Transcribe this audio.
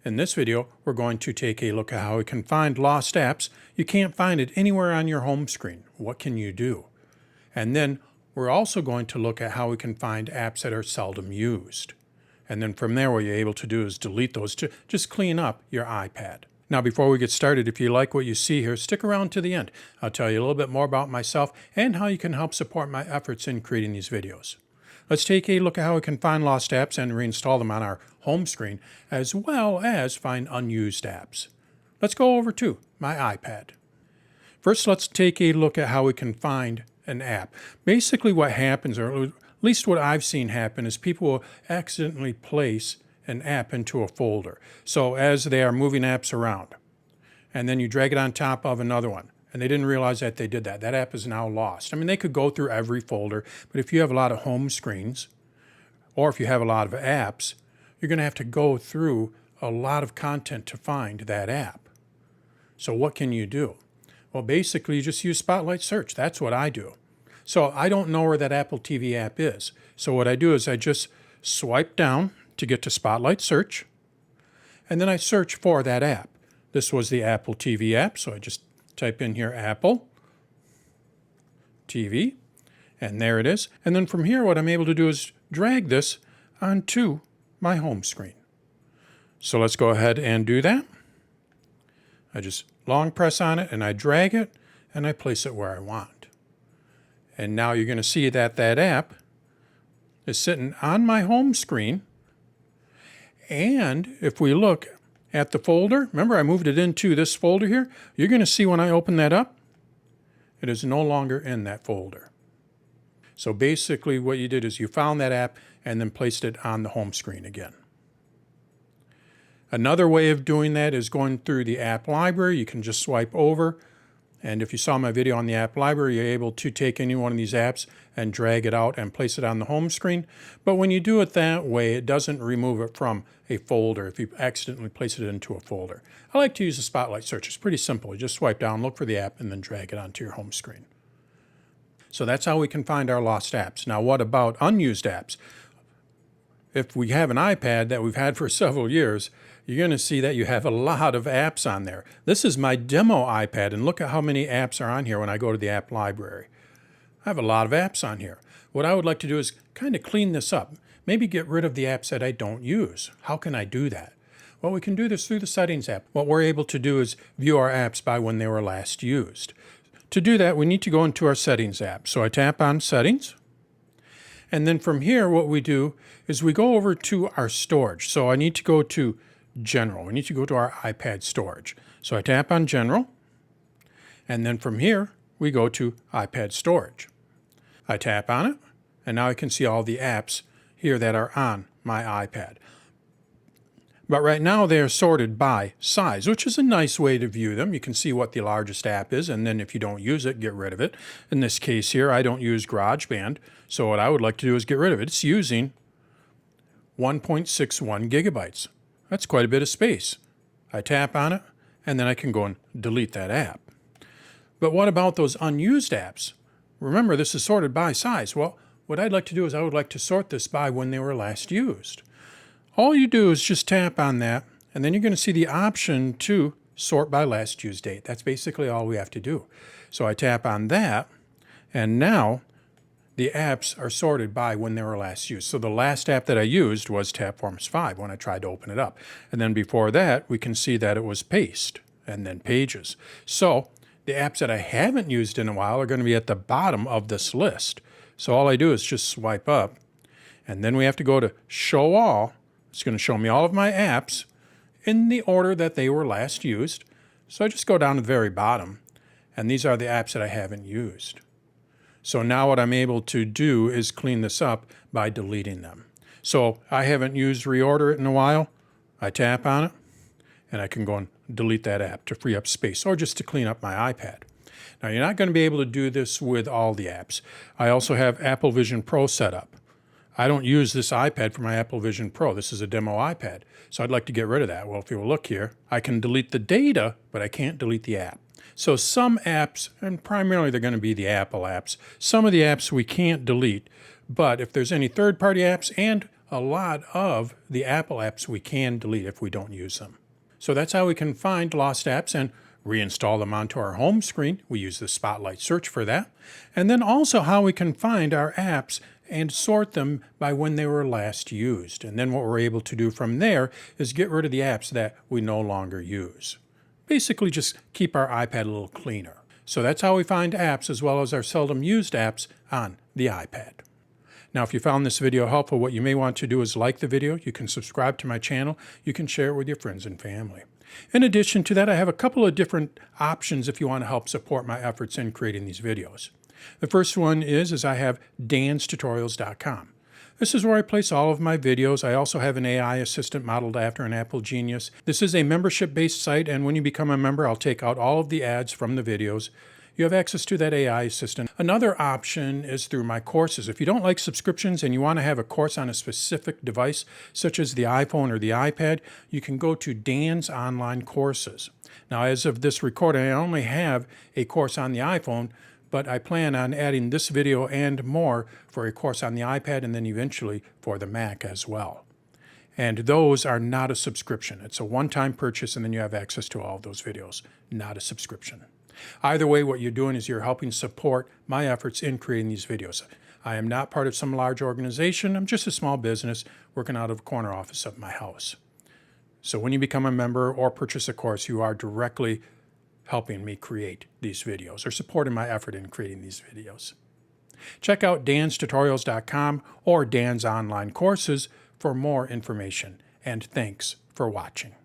In this video, we're going to take a look at how we can find lost apps. You can't find it anywhere on your home screen. What can you do? And then we're also going to look at how we can find apps that are seldom used. And then from there, what you're able to do is delete those to just clean up your iPad. Now, before we get started, if you like what you see here, stick around to the end. I'll tell you a little bit more about myself and how you can help support my efforts in creating these videos. Let's take a look at how we can find lost apps and reinstall them on our home screen, as well as find unused apps. Let's go over to my iPad. First, let's take a look at how we can find an app. Basically what happens, or at least what I've seen happen, is people will accidentally place an app into a folder. So as they are moving apps around, and then you drag it on top of another one, and they didn't realize that they did that. That app is now lost. I mean, they could go through every folder, but if you have a lot of home screens, or if you have a lot of apps, you're going to have to go through a lot of content to find that app. So what can you do? Well, basically, you just use Spotlight Search. That's what I do. So I don't know where that Apple TV app is. So what I do is I just swipe down to get to Spotlight Search, and then I search for that app. This was the Apple TV app, so I just type in here Apple TV, and there it is. And then from here, what I'm able to do is drag this onto my home screen. So let's go ahead and do that. I just long press on it and I drag it and I place it where I want. And now you're going to see that that app is sitting on my home screen. And if we look at the folder, remember I moved it into this folder here, you're going to see when I open that up, it is no longer in that folder. So basically what you did is you found that app and then placed it on the home screen again. Another way of doing that is going through the app library. You can just swipe over, and if you saw my video on the app library, you're able to take any one of these apps and drag it out and place it on the home screen. But when you do it that way, it doesn't remove it from a folder if you accidentally place it into a folder. I like to use the Spotlight Search. It's pretty simple. You just swipe down, look for the app, and then drag it onto your home screen. So that's how we can find our lost apps. Now, what about unused apps? If we have an iPad that we've had for several years, you're going to see that you have a lot of apps on there. This is my demo iPad, and look at how many apps are on here when I go to the app library. I have a lot of apps on here. What I would like to do is kind of clean this up. Maybe get rid of the apps that I don't use. How can I do that? Well, we can do this through the Settings app. What we're able to do is view our apps by when they were last used. To do that, we need to go into our Settings app. So I tap on Settings. And then from here, what we do is we go over to our storage. So I need to go to General. We need to go to our iPad storage. So I tap on General. And then from here, we go to iPad storage. I tap on it, and now I can see all the apps here that are on my iPad. But right now they are sorted by size, which is a nice way to view them. You can see what the largest app is, and then if you don't use it, get rid of it. In this case here, I don't use GarageBand, so what I would like to do is get rid of it. It's using 1.61 gigabytes. That's quite a bit of space. I tap on it, and then I can go and delete that app. But what about those unused apps? Remember, this is sorted by size. Well, what I'd like to do is I would like to sort this by when they were last used. All you do is just tap on that, and then you're going to see the option to sort by last used date. That's basically all we have to do. So I tap on that, and now the apps are sorted by when they were last used. So the last app that I used was Tabforms 5 when I tried to open it up. And then before that, we can see that it was Paste and then Pages. So the apps that I haven't used in a while are going to be at the bottom of this list. So all I do is just swipe up, and then we have to go to Show All. It's going to show me all of my apps in the order that they were last used. So I just go down to the very bottom, and these are the apps that I haven't used. So now what I'm able to do is clean this up by deleting them. So I haven't used Reorder It in a while. I tap on it, and I can go and delete that app to free up space, or just to clean up my iPad. Now, you're not going to be able to do this with all the apps. I also have Apple Vision Pro set up. I don't use this iPad for my Apple Vision Pro. This is a demo iPad, so I'd like to get rid of that. Well, if you look here, I can delete the data, but I can't delete the app. So some apps, and primarily they're going to be the Apple apps, some of the apps we can't delete, but if there's any third-party apps and a lot of the Apple apps we can delete if we don't use them. So that's how we can find lost apps and reinstall them onto our home screen. We use the Spotlight search for that. And then also how we can find our apps and sort them by when they were last used. And then what we're able to do from there is get rid of the apps that we no longer use. Basically just keep our iPad a little cleaner. So that's how we find apps as well as our seldom used apps on the iPad. Now, if you found this video helpful, what you may want to do is like the video. You can subscribe to my channel. You can share it with your friends and family. In addition to that, I have a couple of different options if you want to help support my efforts in creating these videos. The first one is I have danstutorials.com. This is where I place all of my videos. I also have an AI assistant modeled after an Apple Genius. This is a membership-based site, and when you become a member, I'll take out all of the ads from the videos. You have access to that AI assistant. Another option is through my courses. If you don't like subscriptions and you want to have a course on a specific device, such as the iPhone or the iPad, you can go to Dan's Online Courses. Now, as of this recording, I only have a course on the iPhone, but I plan on adding this video and more for a course on the iPad and then eventually for the Mac as well. And those are not a subscription. It's a one-time purchase and then you have access to all of those videos, not a subscription. Either way, what you're doing is you're helping support my efforts in creating these videos. I am not part of some large organization. I'm just a small business working out of a corner office of my house. So when you become a member or purchase a course, you are directly helping me create these videos or supporting my effort in creating these videos. Check out danstutorials.com or Dan's Online Courses for more information. And thanks for watching.